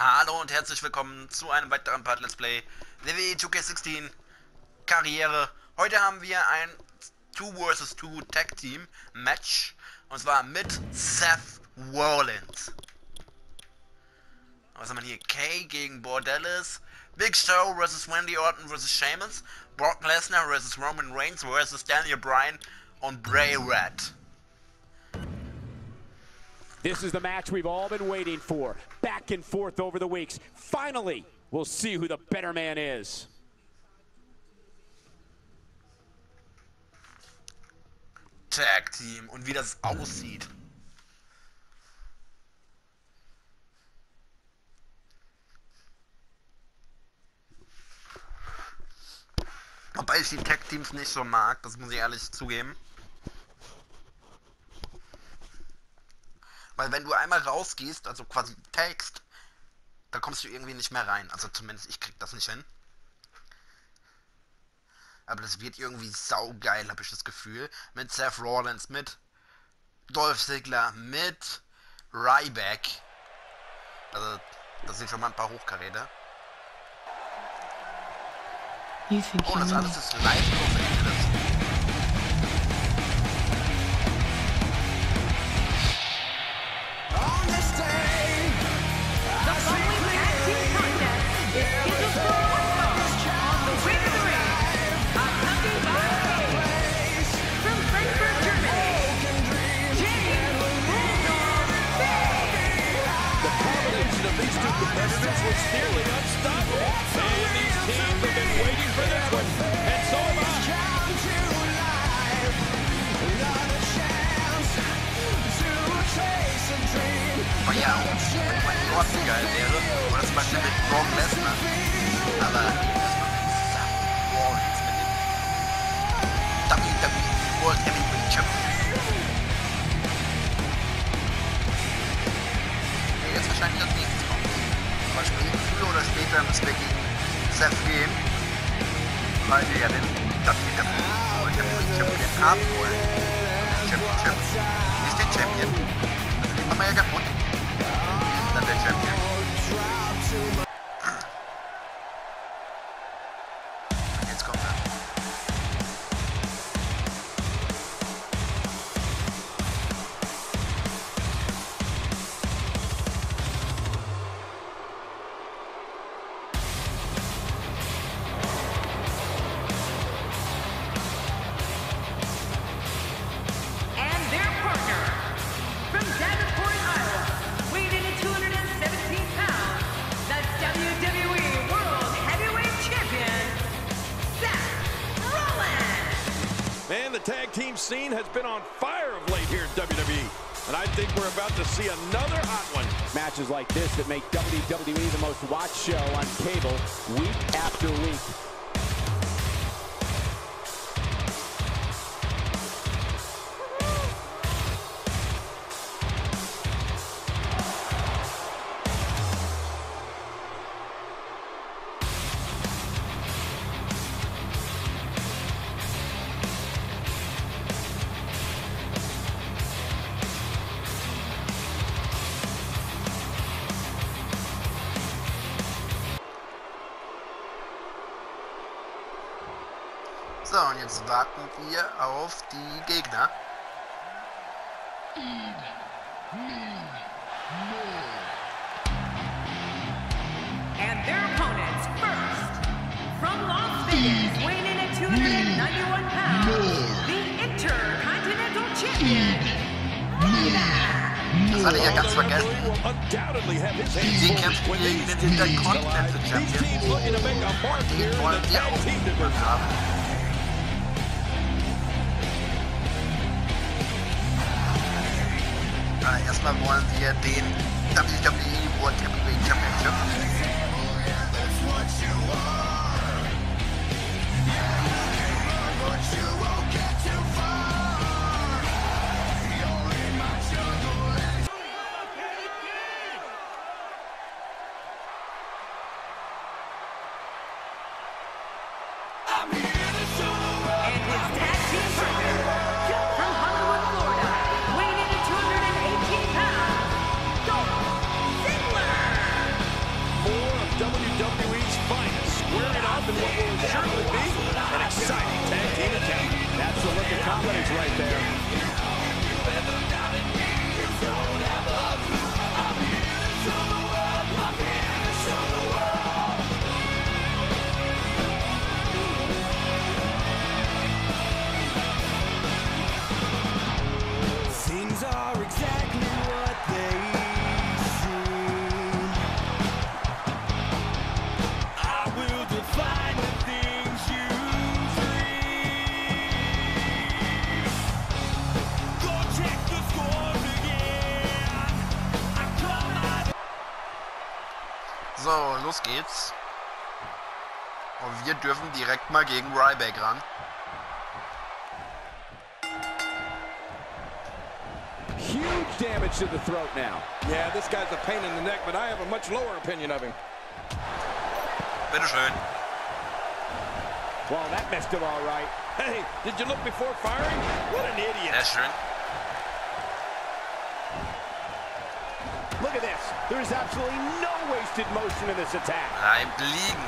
Hallo und herzlich willkommen zu einem weiteren Part Let's Play WWE 2K16 Karriere. Heute haben wir ein 2 vs 2 Tag Team Match und zwar mit Seth Rollins. Was haben wir hier? Kay gegen Bordellis, Big Show vs Randy Orton vs Sheamus, Brock Lesnar vs Roman Reigns vs Daniel Bryan und Bray Wyatt. This is the match we've all been waiting for. Back and forth over the weeks. Finally, we'll see who the better man is. Tag Team und wie das aussieht. Wobei ich die Tag Teams nicht so mag, das muss ich ehrlich zugeben. Weil wenn du einmal rausgehst, also quasi tagst, da kommst du irgendwie nicht mehr rein. Also zumindest ich krieg das nicht hin. Aber das wird irgendwie saugeil, habe ich das Gefühl. Mit Seth Rollins, mit Dolph Ziggler, mit Ryback. Also, das sind schon mal ein paar Hochkaräter. Oh, das alles ist live Los Angeles. Competitors was nearly unstoppable. And these teams have been waiting for this one. And so am I. Oh ja, wenn mein Gott so geil wäre. Oder zum Beispiel mit Brock Lesnar. Aber das war mit Seth Rollins, mit dem WWE World Heavyweight Champion. Der jetzt wahrscheinlich als nächstes kommt. Aber früher oder später müssen wir gegen Seth gehen. Weil wir ja den WWE World Heavyweight Champion haben wollen. Championship. Nicht den Champion. Also den machen wir ja kaputt. Dann der Champion. Und jetzt kommt er. And the tag team scene has been on fire of late here at WWE. And I think we're about to see another hot one. Matches like this that make WWE the most watched show on cable week after week. So, und jetzt warten wir auf die Gegner. And their opponents first, from Las Vegas, weighing in at 291 pounds, the Intercontinental Champion, Das hatte ich ja ganz vergessen. will undoubtedly have his hands Sie full kämpfen when gegen these den teams Intercontinental collide. These teams Champion. looking to make a mark here Den in wollen the wir tag auch team irgendwann division. haben. Erstmal wollen wir den WWE World Heavyweight Championship. So, los geht's. Und wir dürfen direkt mal gegen Ryback ran. Huge damage to the throat now. Yeah, this guy's a pain in the neck, but I have a much lower opinion of him. Bitteschön. Well, that messed him all right. Hey, did you look before firing? What an idiot. Sehr schön. Look at this. There is absolutely no wasted motion in this attack. Bleibt liegen.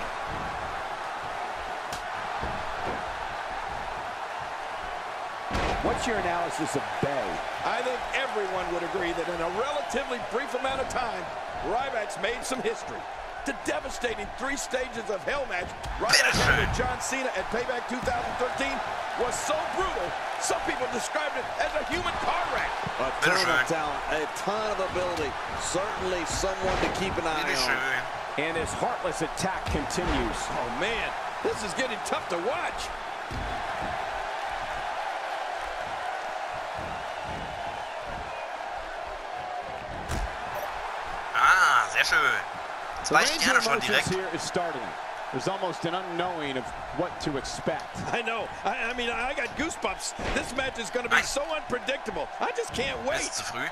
What's your analysis of Bay? I think everyone would agree that in a relatively brief amount of time, Ryback's made some history. The devastating 3 stages of hell match Ryback had with John Cena at Payback 2013 was so brutal, some people described it as a human car wreck. A ton of talent, a ton of ability. Certainly someone to keep an eye on. And his heartless attack continues. Oh, man, this is getting tough to watch. Ah, sehr schön. The range of emotions here is startling. There's almost an unknowing of what to expect. I know. I mean, I got goosebumps. This match is going to be so unpredictable. I just can't wait. Ist zu früh.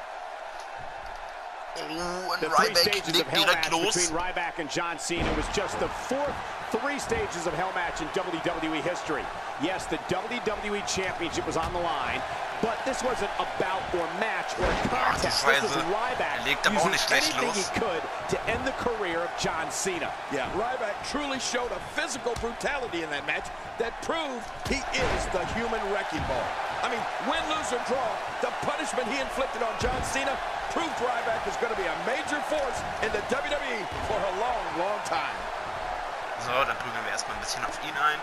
Oh, und The 3 Ryback stages of legt hell direkt match los. between Ryback and John Cena was just the 4th 3 stages of hell match in WWE history. Yes, the WWE Championship was on the line, but this wasn't a bout or match or a contest. This was Ryback using anything he could to end the career of John Cena. Yeah, Ryback truly showed a physical brutality in that match that proved he is the human wrecking ball. I mean, win, lose, or draw, the punishment he inflicted on John Cena proved Ryback is going to be a major force in the WWE for a long, long time. So, dann prügeln wir erstmal ein bisschen auf ihn ein.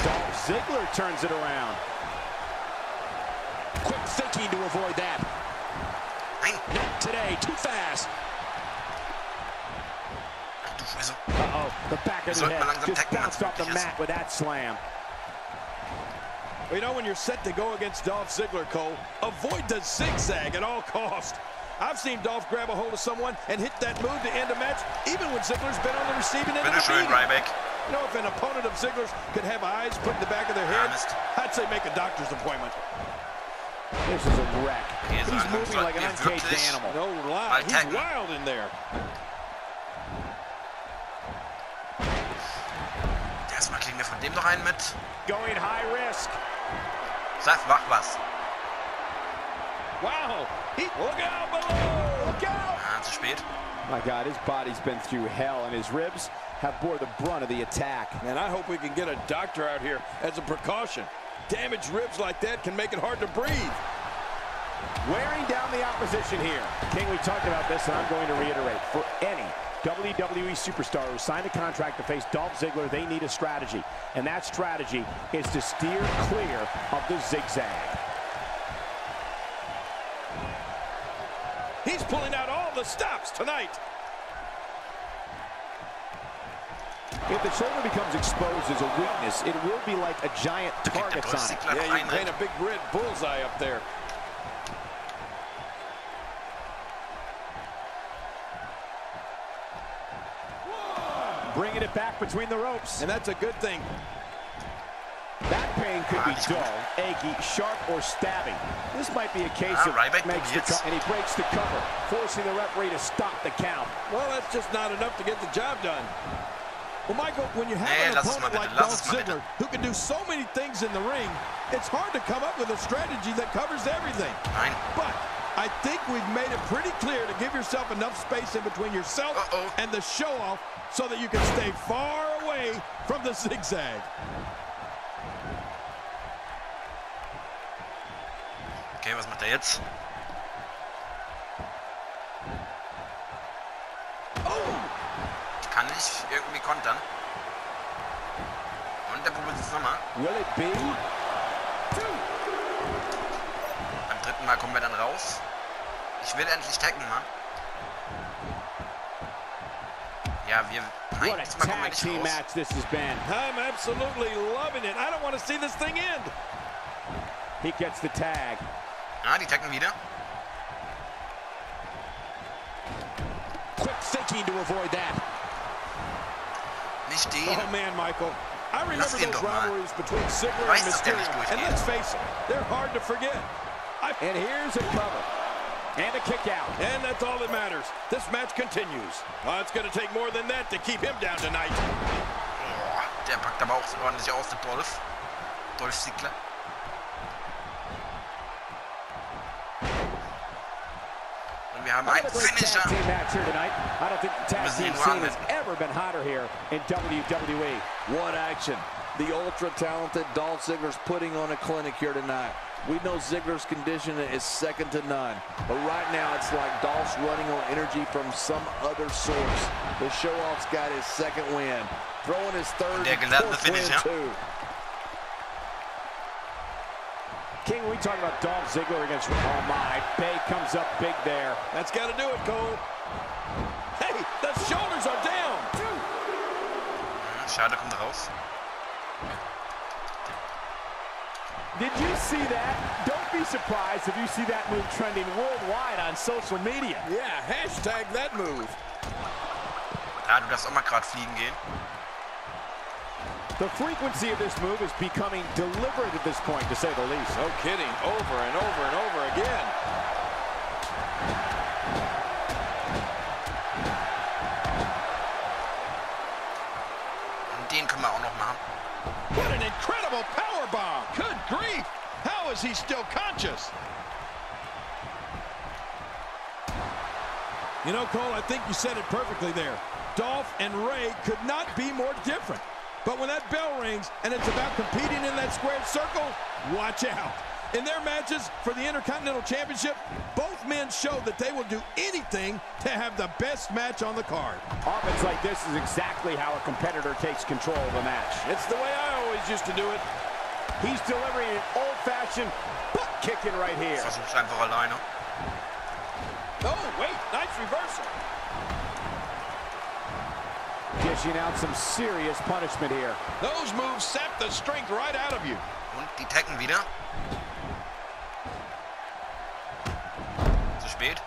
Dolph Ziggler turns it around. Quick thinking to avoid that. Not today, too fast. Ach du Scheiße. Uh-oh, the back of the head just bounced off the mat with that slam. Well, you know, when you're set to go against Dolph Ziggler, Cole, avoid the zigzag at all cost. I've seen Dolph grab a hold of someone and hit that move to end a match, even when Ziggler's been on the receiving end of the Bitteschön, beating. Ryback. You know, if an opponent of Ziggler's could have eyes put in the back of their head, I'd say make a doctor's appointment. This is a wreck. He's moving like an uncaged animal. No lie, he's wild in there. Erstmal kriegen wir von dem noch einen mit. Going high risk. Seth, mach was. Wow, look out below, look out. Ah, zu spät. My God, his body's been through hell, and his ribs have bore the brunt of the attack. And I hope we can get a doctor out here as a precaution. Damaged ribs like that can make it hard to breathe. Wearing down the opposition here. King, we talked about this, and I'm going to reiterate. For any WWE superstar who signed a contract to face Dolph Ziggler, they need a strategy. And that strategy is to steer clear of the zigzag. He's pulling out all the stops tonight. If the shoulder becomes exposed as a weakness, it will be like a giant target on it. Yeah, you can paint a big red bullseye up there. Bringing it back between the ropes. And that's a good thing. That pain could be dull, achy, sharp, or stabbing. This might be a case of Ryback makes the and he breaks the cover, forcing the referee to stop the count. Well, that's just not enough to get the job done. Well, Michael, when you have an opponent like Dolph Ziggler who can do so many things in the ring, it's hard to come up with a strategy that covers everything. But I think we've made it pretty clear to give yourself enough space in between yourself and the show-off so that you can stay far away from the zigzag. Okay, was macht er jetzt? Ich kann nicht irgendwie kontern. Und der probiert es nochmal. Will it be? Beim dritten Mal kommen wir dann raus. Ich will endlich taggen, Mann. Ja, wir... Nein, What a diesmal kommen wir tag nicht team raus. match this has been. I'm absolutely loving it. I don't want to see this thing end. He gets the tag. Ah, die tacken wieder. Quick thinking to avoid that. Nicht den. Oh man, Michael. I remember those rivalries between Ziggler and Mysterio. And let's face it, they're hard to forget. And here's a cover. And a kick out. And that's all that matters. This match continues. It's going to take more than that to keep him down tonight. Oh, der packt aber auch ordentlich aus, der Dolph. Dolph Ziggler. Und wir haben einen Finisher. I don't think the tag team scene has ever been hotter here in WWE. What action. The ultra-talented Dolph Ziggler's putting on a clinic here tonight. We know Ziggler's condition is second to none. But right now, it's like Dolph's running on energy from some other source. The show-off's got his second win. Throwing his third win, too. King, we talk about Dolph Ziggler against... Oh, my. Bay comes up big there. That's got to do it, Cole. Hey, the shoulders are down. Schade, kommt raus. Did you see that? Don't be surprised if you see that move trending worldwide on social media. Yeah, hashtag that move. Ja, du darfst auch mal gerade fliegen gehen. The frequency of this move is becoming deliberate at this point, to say the least. No kidding. Over and over and over again. Und den können wir auch noch machen. What an incredible powerbomb! Good grief! How is he still conscious? You know, Cole, I think you said it perfectly there. Dolph and Ray could not be more different. But when that bell rings and it's about competing in that squared circle, watch out. In their matches for the Intercontinental Championship, both men show that they will do anything to have the best match on the card. Offense like this is exactly how a competitor takes control of a match. It's the way I always used to do it. He's delivering an old-fashioned butt kicking right here. Versuch's einfach alleine. Oh, wait, nice reversal. Dishing out some serious punishment here. Those moves sap the strength right out of you. Und die tacken wieder. Zu spät.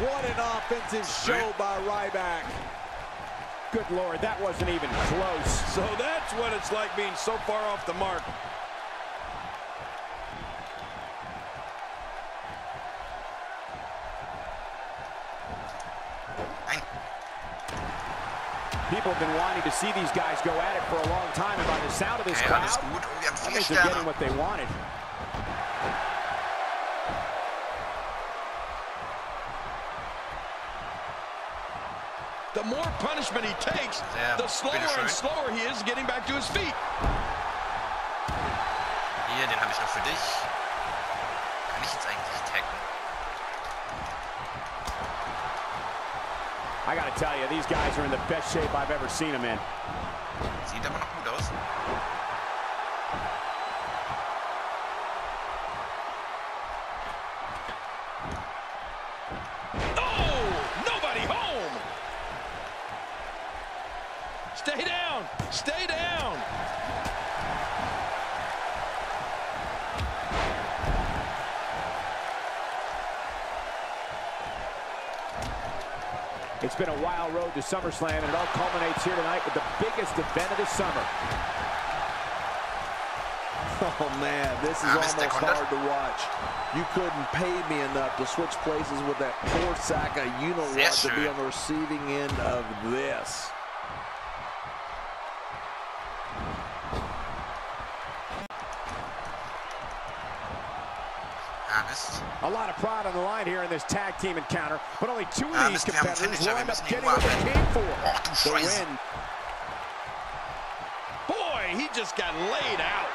What an offensive show by Ryback. Good Lord, that wasn't even close. So that's what it's like being so far off the mark. People have been wanting to see these guys go at it for a long time, and by the sound of this crowd, alles gut. Und wir haben 4 they're getting Sterne. what they wanted. The more punishment he takes, the slower and slower he is getting back to his feet. Hier, den habe ich noch für dich. Kann ich jetzt eigentlich taggen? I gotta tell you, these guys are in the best shape I've ever seen them in. Sieht aber noch gut aus. Oh, nobody home. Stay down, stay down. It's been a wild road to SummerSlam, and it all culminates here tonight with the biggest event of the summer. Oh, man, this is almost hard to watch. You couldn't pay me enough to switch places with that poor sack of you-know-what to be on the receiving end of this. A lot of pride on the line here in this tag team encounter, but only 2 of these competitors will end up getting what they came for. The win. Boy, he just got laid out.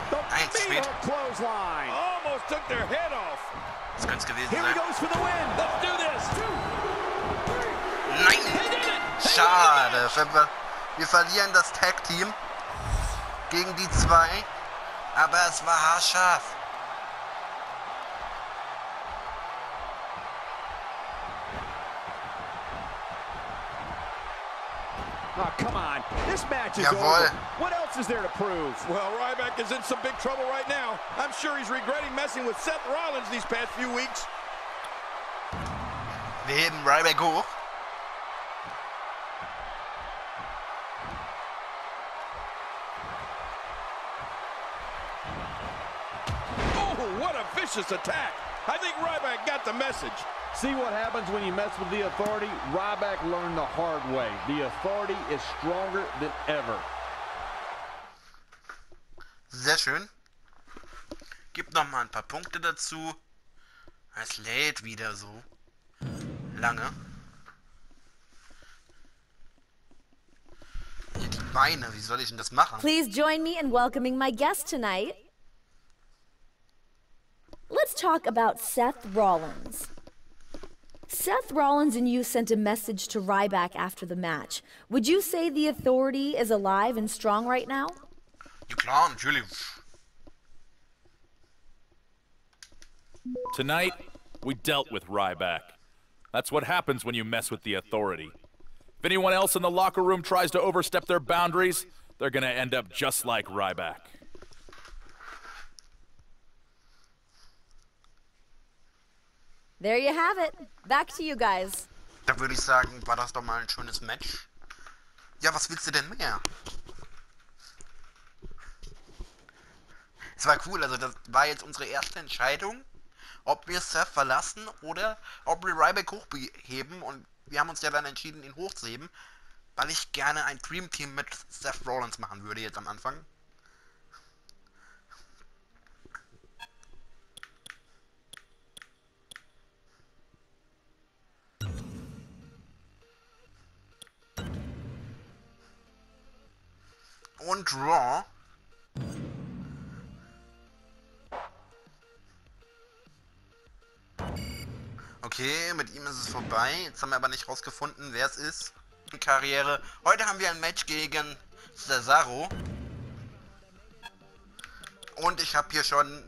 The fatal clothesline. Almost took their head off. Das könnte es gewesen Here sein. he goes for the win. Let's do this. Nein! Schade. Wir verlieren das Tag-Team gegen die 2. Aber es war haarscharf. Oh, come on. This match is over. What else is there to prove? Well, Ryback is in some big trouble right now. I'm sure he's regretting messing with Seth Rollins these past few weeks. Wir heben Ryback hoch. Oh, what a vicious attack. I think Ryback got the message. See what happens when you mess with the Authority? Ryback learned the hard way. The Authority is stronger than ever. Sehr schön. Gibt noch mal ein paar Punkte dazu. Es lädt wieder so lange. Hier die Beine, wie soll ich denn das machen? Please join me in welcoming my guest tonight. Let's talk about Seth Rollins. Seth Rollins and you sent a message to Ryback after the match. Would you say the Authority is alive and strong right now? Ja klar, natürlich. Tonight, we dealt with Ryback. That's what happens when you mess with the Authority. If anyone else in the locker room tries to overstep their boundaries, they're gonna end up just like Ryback. There you have it. Back to you guys. Da würde ich sagen, war das doch mal ein schönes Match. Ja, was willst du denn mehr? Es war cool, also das war jetzt unsere erste Entscheidung, ob wir Seth verlassen oder ob wir Ryback hochheben, und wir haben uns ja dann entschieden, ihn hochzuheben, weil ich gerne ein Dream Team mit Seth Rollins machen würde jetzt am Anfang. Und Raw. Okay, mit ihm ist es vorbei. Jetzt haben wir aber nicht rausgefunden, wer es ist. Karriere. Heute haben wir ein Match gegen Cesaro. Und ich habe hier schon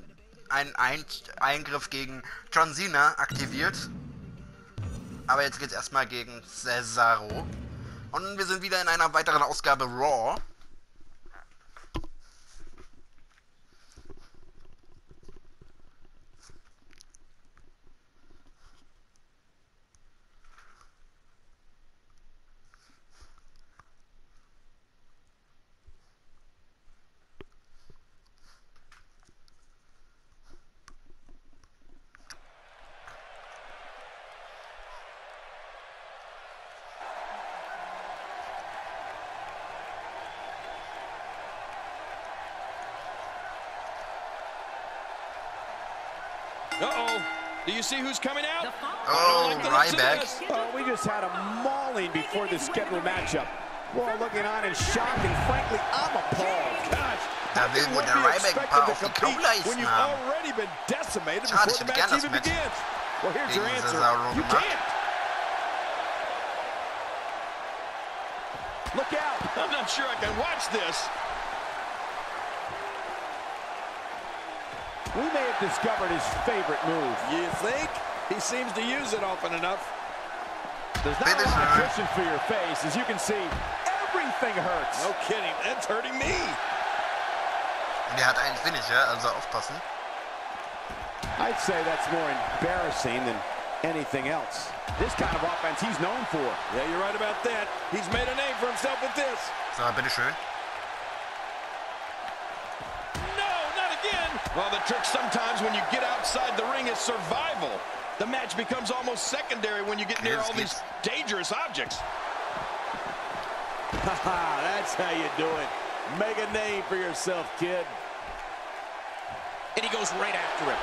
einen Eingriff gegen John Cena aktiviert. Aber jetzt geht es erstmal gegen Cesaro. Und wir sind wieder in einer weiteren Ausgabe Raw. Uh-oh. Do you see who's coming out? Oh, Ryback. Oh, we just had a mauling before the scheduled matchup. We're all looking on in shock, and frankly, I'm appalled. Gosh, Da will wohl der Ryback ein paar auf die Kauleisten haben. Schade, ich hätte gern das Match gegen Cesaro gemacht. Look out! I'm not sure I can watch this. We may have discovered his favorite move. You think? He seems to use it often enough. There's not a lot of cushion for your face. As you can see, everything hurts. No kidding. That's hurting me. Und er hat einen Finisher, also aufpassen. I'd say that's more embarrassing than anything else. This kind of offense he's known for. Yeah, you're right about that. He's made a name for himself with this. So, bitteschön. Well, the trick sometimes when you get outside the ring is survival. The match becomes almost secondary when you get near all these dangerous objects. Haha, that's how you do it. Make a name for yourself, kid. And he goes right after him.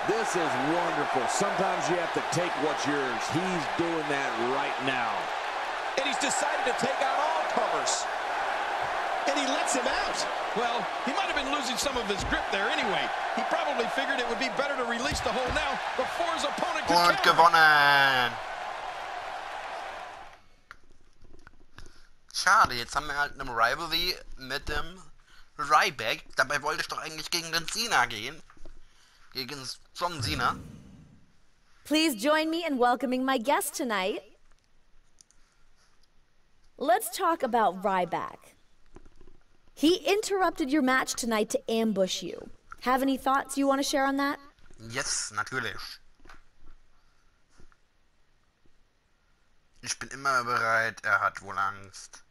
This is wonderful. Sometimes you have to take what's yours. He's doing that right now. And he's decided to take out all comers. And he lets him out. Well, he might have been losing some of his grip there anyway. He probably figured it would be better to release the hold now before his opponent could Und gewonnen. Schade, jetzt haben wir halt eine Rivalry mit dem Ryback. Dabei wollte ich doch eigentlich gegen den Cena gehen. Gegen John Cena. Please join me in welcoming my guest tonight. Let's talk about Ryback. He interrupted your match tonight to ambush you. Have any thoughts you want to share on that? Yes, natürlich. Ich bin immer bereit, hat wohl Angst.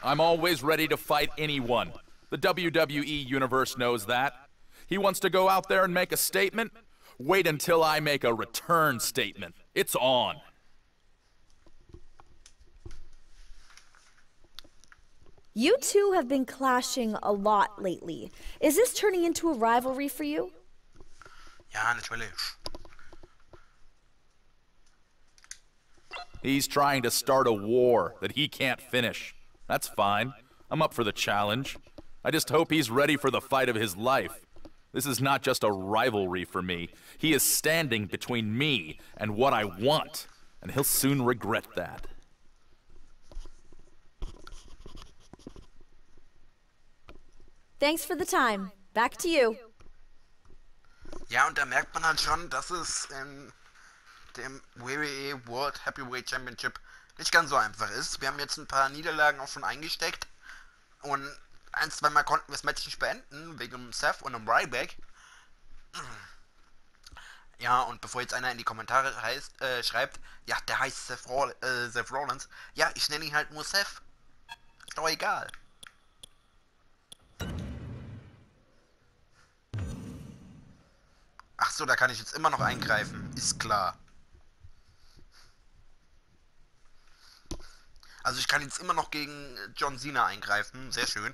I'm always ready to fight anyone. The WWE Universe knows that. He wants to go out there and make a statement? Wait until I make a return statement. It's on. You two have been clashing a lot lately. Is this turning into a rivalry for you? Ja, natürlich. He's trying to start a war that he can't finish. That's fine. I'm up for the challenge. I just hope he's ready for the fight of his life. This is not just a rivalry for me. He is standing between me and what I want, and he'll soon regret that. Thanks for the time. Back to you. Ja, und da merkt man halt schon, dass es in dem WWE World Heavyweight Championship nicht ganz so einfach ist. Wir haben jetzt ein paar Niederlagen auch schon eingesteckt und ein, zweimal konnten wir das Match nicht beenden, wegen dem Seth und dem Ryback. Ja, und bevor jetzt einer in die Kommentare schreibt, ja, der heißt Seth Rollins, ja, ich nenne ihn halt nur Seth. Ist doch egal. Ach so, da kann ich jetzt immer noch eingreifen, ist klar. Also ich kann jetzt immer noch gegen John Cena eingreifen, sehr schön.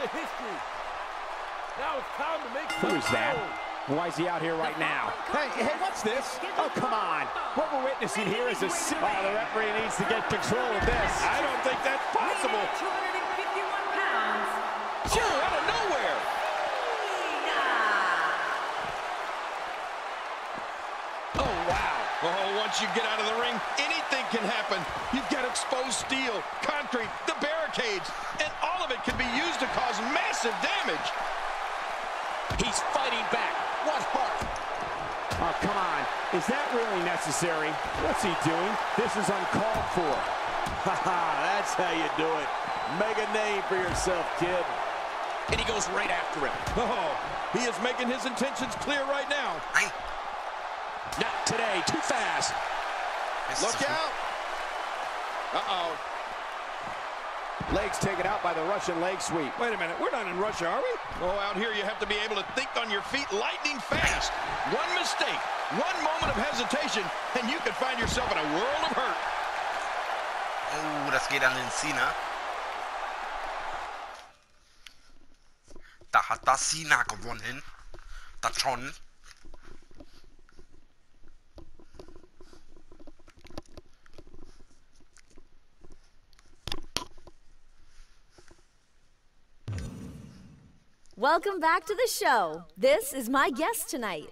History. Now it's time to make Who is that? Why is he out here right now? Hey, what's this? Oh, come on. What we're witnessing here is a... Oh, the referee needs to get control of this. I don't think that's possible. 251 pounds. Sure, out of nowhere. Oh, wow. Oh, once you get out of the ring, anything can happen. You've got exposed steel, concrete, the barricades, and all of it can be used to cause massive damage. He's fighting back. What heart? Oh, come on. Is that really necessary? What's he doing? This is uncalled for. Haha, that's how you do it. Make a name for yourself, kid. And he goes right after him. Oh, he is making his intentions clear right now. Not today. Too fast. Look out. Uh-oh. Legs taken out by the Russian leg sweep. Wait a minute, we're not in Russia, are we? Oh, out here you have to be able to think on your feet lightning fast. One mistake, one moment of hesitation, and you could find yourself in a world of hurt. Oh, das geht an den Cena. Da hat das Cena gewonnen. Das schon. Welcome back to the show. This is my guest tonight.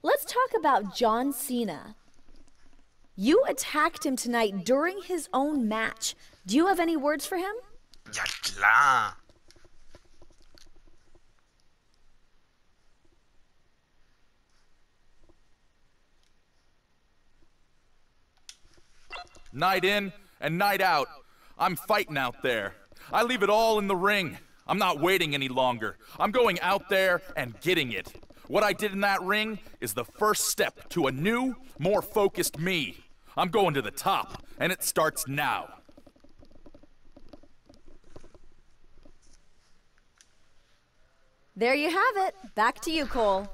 Let's talk about John Cena. You attacked him tonight during his own match. Do you have any words for him? Ja, klar. Night in and night out, I'm fighting out there. I leave it all in the ring. I'm not waiting any longer. I'm going out there and getting it. What I did in that ring is the first step to a new, more focused me. I'm going to the top, and it starts now. There you have it. Back to you, Cole.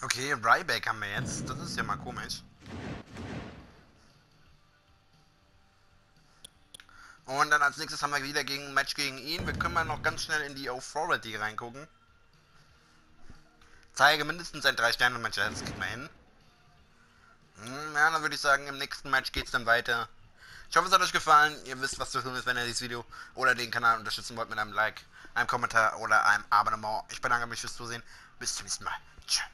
Okay, Ryback haben wir jetzt. Das ist ja mal komisch. Und dann als nächstes haben wir wieder ein Match gegen ihn. Wir können mal noch ganz schnell in die Authority reingucken. Zeige mindestens ein 3-Sterne-Match, das kriegt man hin. Ja, dann würde ich sagen, im nächsten Match geht es dann weiter. Ich hoffe, es hat euch gefallen. Ihr wisst, was zu tun ist, wenn ihr dieses Video oder den Kanal unterstützen wollt mit einem Like, einem Kommentar oder einem Abonnement. Ich bedanke mich fürs Zusehen. Bis zum nächsten Mal. Tschüss.